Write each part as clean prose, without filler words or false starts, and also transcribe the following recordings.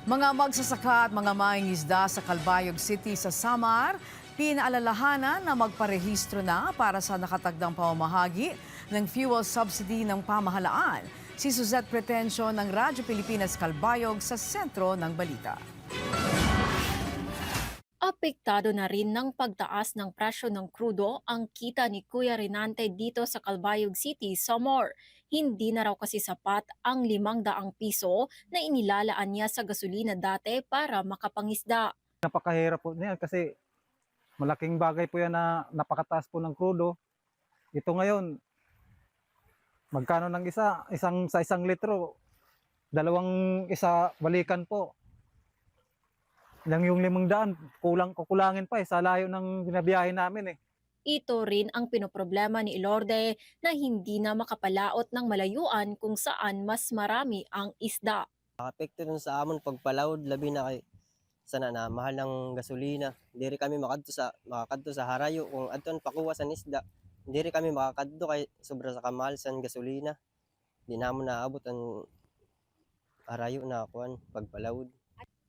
Mga magsasaka at mga mangingisda sa Calbayog City sa Samar, pinaalalahanan na magparehistro na para sa nakatagdang pamamahagi ng fuel subsidy ng pamahalaan. Si Suzette Pretencio ng Radyo Pilipinas Calbayog sa sentro ng balita. Apektado na rin ng pagtaas ng presyo ng krudo ang kita ni Kuya Renante dito sa Calbayog City, Samar. Hindi na raw kasi sapat ang 500 piso na inilalaan niya sa gasolina dati para makapangisda. Napakahirap po niyan kasi malaking bagay po yan na napakataas po ng krudo. Ito ngayon, magkano ng sa isang litro, dalawang isa balikan po. Lang yung 500, kukulangin pa sa layo ng binabiyahe namin eh. Ito rin ang pinoproblema ni Ilorde na hindi na makapalaot ng malayuan kung saan mas marami ang isda. Apekto dun sa amon pagpalawod labi na kay sana na mahal ng gasolina. Diri kami makakadto sa harayo kung adton pakuha sa isda. Diri kami makakadto kay sobra sa kamahal sa gasolina. Di namon naabot ang harayo na kuan pagpalawod.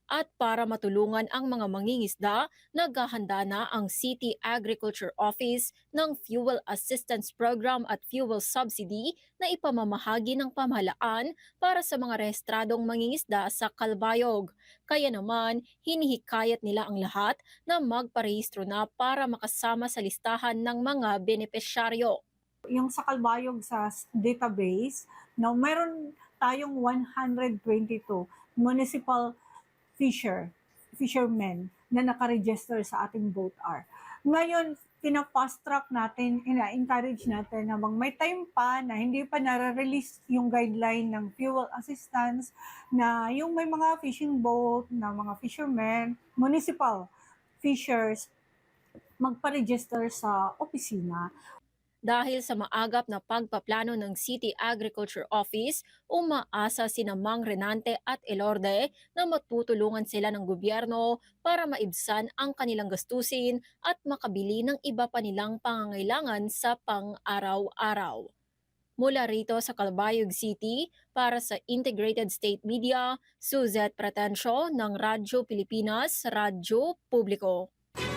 At para matulungan ang mga mangingisda, naghahanda na ang City Agriculture Office ng Fuel Assistance Program at Fuel Subsidy na ipamamahagi ng pamahalaan para sa mga rehistradong mangingisda sa Calbayog. Kaya naman, hinihikayat nila ang lahat na magparehistro na para makasama sa listahan ng mga benepisyaryo. Yung sa Calbayog sa database, no, meron tayong 122 municipal fishermen na nakaregister sa ating Boat R. Ngayon, fast track natin, ina-encourage natin na may time pa na hindi pa nare-release yung guideline ng fuel assistance na yung may mga fishing boat na mga fishermen, municipal fishers, magpa-register sa opisina. Dahil sa maagap na pagpaplano ng City Agriculture Office, umaasa sina Mang Renante at Elorde na matutulungan sila ng gobyerno para maibsan ang kanilang gastusin at makabili ng iba pa nilang pangangailangan sa pang-araw-araw. Mula rito sa Calbayog City, para sa Integrated State Media, Suzette Pretencio ng Radyo Pilipinas, Radyo Publiko.